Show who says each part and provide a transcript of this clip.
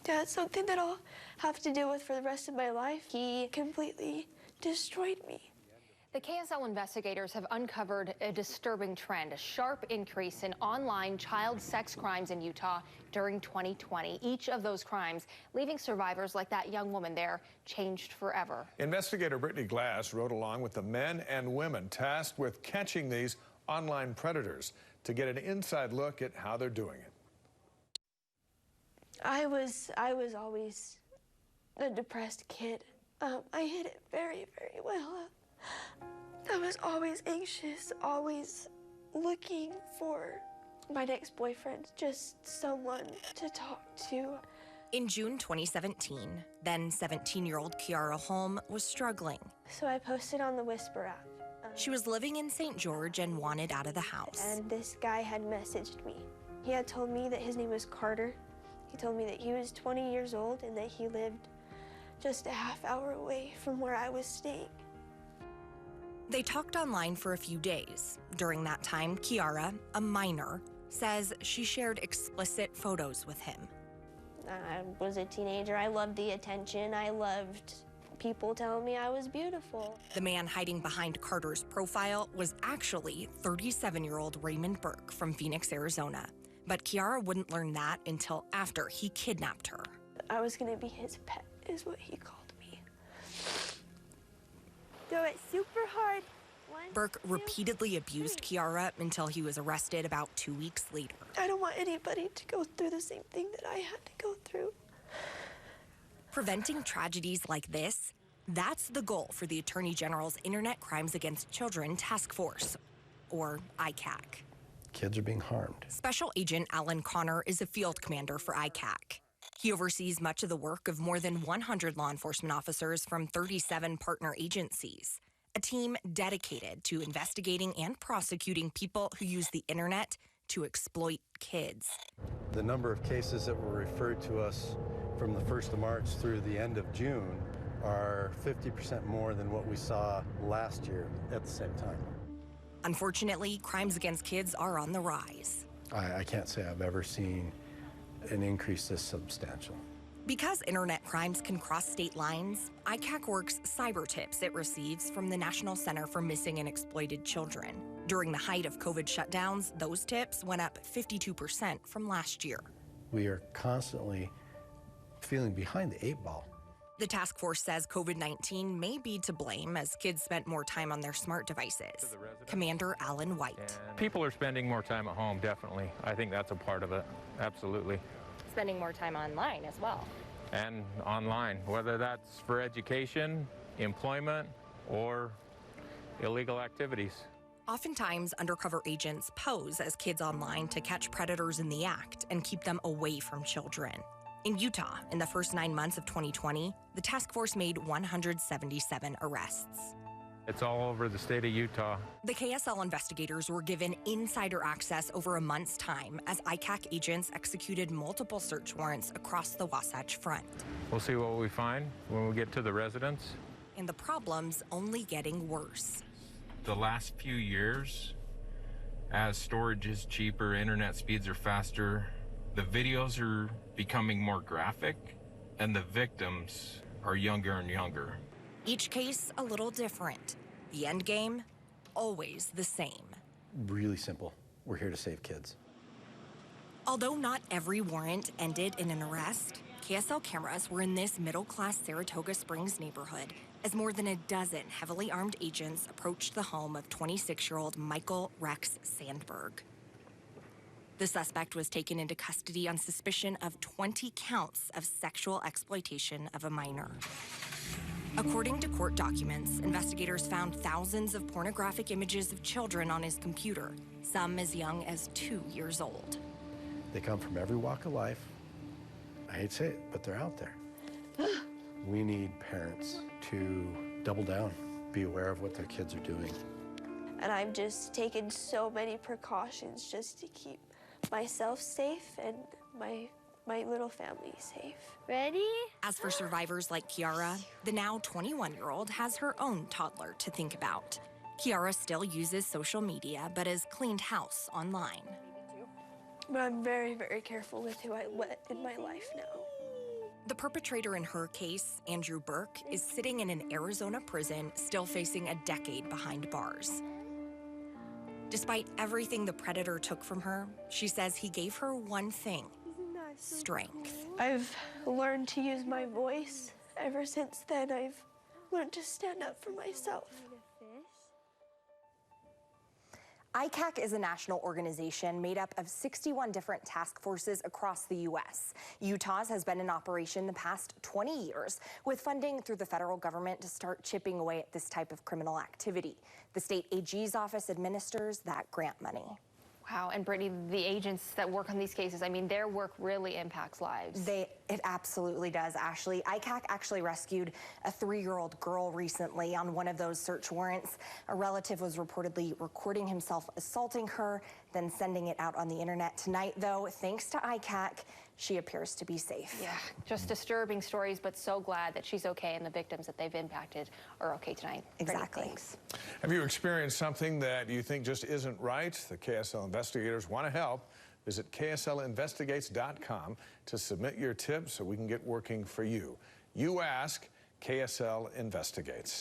Speaker 1: Yeah, it's something that I'll have to deal with for the rest of my life. He completely destroyed me.
Speaker 2: The KSL investigators have uncovered a disturbing trend, a sharp increase in online child sex crimes in Utah during 2020. Each of those crimes leaving survivors like that young woman there changed forever.
Speaker 3: Investigator Brittany Glass rode along with the men and women tasked with catching these online predators to get an inside look at how they're doing it.
Speaker 1: I was always a depressed kid. I hid it very, very well. I was always anxious, always looking for my next boyfriend, just someone to talk to.
Speaker 4: In June 2017, then 17-year-old Kiara Holm was struggling.
Speaker 1: So I posted on the Whisper app.
Speaker 4: She was living in St. George and wanted out of the house.
Speaker 1: And this guy had messaged me. He had told me that his name was Carter. He told me that he was 20 years old and that he lived just a half hour away from where I was staying.
Speaker 4: They talked online for a few days. During that time, Kiara, a minor, says she shared explicit photos with him.
Speaker 1: I was a teenager. I loved the attention. I loved people telling me I was beautiful.
Speaker 4: The man hiding behind Carter's profile was actually 37-year-old Raymond Burke from Phoenix, Arizona. But Kiara wouldn't learn that until after he kidnapped her.
Speaker 1: I was gonna be his pet, is what he called me. Do it super hard.
Speaker 4: Burke repeatedly abused Kiara until he was arrested about 2 weeks later.
Speaker 1: I don't want anybody to go through the same thing that I had to go through.
Speaker 4: Preventing tragedies like this, that's the goal for the Attorney General's Internet Crimes Against Children Task Force, or ICAC.
Speaker 5: Kids are being harmed.
Speaker 4: Special Agent Alan Connor is a field commander for ICAC. He oversees much of the work of more than 100 law enforcement officers from 37 partner agencies, a team dedicated to investigating and prosecuting people who use the internet to exploit kids.
Speaker 5: The number of cases that were referred to us from the 1st of March through the end of June are 50% more than what we saw last year at the same time.
Speaker 4: Unfortunately, crimes against kids are on the rise.
Speaker 5: I can't say I've ever seen an increase this substantial.
Speaker 4: Because internet crimes can cross state lines, ICAC works cyber tips it receives from the National Center for Missing and Exploited Children. During the height of COVID shutdowns, those tips went up 52% from last year.
Speaker 5: We are constantly feeling behind the 8 ball.
Speaker 4: The task force says COVID-19 may be to blame as kids spent more time on their smart devices. Commander Alan White.
Speaker 6: And people are spending more time at home, definitely. I think that's a part of it, absolutely.
Speaker 2: Spending more time online as well.
Speaker 6: And online, whether that's for education, employment, or illegal activities.
Speaker 4: Oftentimes, undercover agents pose as kids online to catch predators in the act and keep them away from children. In Utah, in the first 9 months of 2020, the task force made 177 arrests.
Speaker 6: It's all over the state of Utah.
Speaker 4: The KSL investigators were given insider access over a month's time as ICAC agents executed multiple search warrants across the Wasatch Front.
Speaker 6: We'll see what we find when we get to the residence.
Speaker 4: And the problem's only getting worse.
Speaker 7: The last few years, as storage is cheaper, internet speeds are faster, the videos are becoming more graphic, and the victims are younger and younger.
Speaker 4: Each case a little different. The end game, always the same.
Speaker 5: Really simple. We're here to save kids.
Speaker 4: Although not every warrant ended in an arrest, KSL cameras were in this middle-class Saratoga Springs neighborhood as more than a dozen heavily armed agents approached the home of 26-year-old Michael Rex Sandberg. The suspect was taken into custody on suspicion of 20 counts of sexual exploitation of a minor. According to court documents, investigators found thousands of pornographic images of children on his computer, some as young as 2 years old.
Speaker 5: They come from every walk of life. I hate to say it, but they're out there. We need parents to double down, be aware of what their kids are doing.
Speaker 1: And I've just taken so many precautions just to keep myself safe and my little family safe.
Speaker 2: Ready?
Speaker 4: As for survivors like Kiara, the now 21-year-old has her own toddler to think about. Kiara still uses social media, but has cleaned house online.
Speaker 1: But I'm very, very careful with who I let in my life now.
Speaker 4: The perpetrator in her case, Andrew Burke, is sitting in an Arizona prison, still facing a decade behind bars. Despite everything the predator took from her, she says he gave her one thing: strength.
Speaker 1: I've learned to use my voice. Ever since then, I've learned to stand up for myself.
Speaker 4: ICAC is a national organization made up of 61 different task forces across the U.S. Utah's has been in operation the past 20 years, with funding through the federal government to start chipping away at this type of criminal activity. The state AG's office administers that grant money.
Speaker 2: Wow, and Brittany, the agents that work on these cases, I mean, their work really impacts lives.
Speaker 4: It absolutely does, Ashley. ICAC actually rescued a 3-year-old girl recently on one of those search warrants. A relative was reportedly recording himself assaulting her, then sending it out on the internet. Tonight, though, thanks to ICAC, she appears to be safe.
Speaker 2: Yeah, just disturbing stories, but so glad that she's okay and the victims that they've impacted are okay tonight.
Speaker 4: Exactly.
Speaker 2: Thanks.
Speaker 3: Have you experienced something that you think just isn't right? The KSL investigators want to help. Visit KSLinvestigates.com to submit your tips so we can get working for you. You ask, KSL Investigates.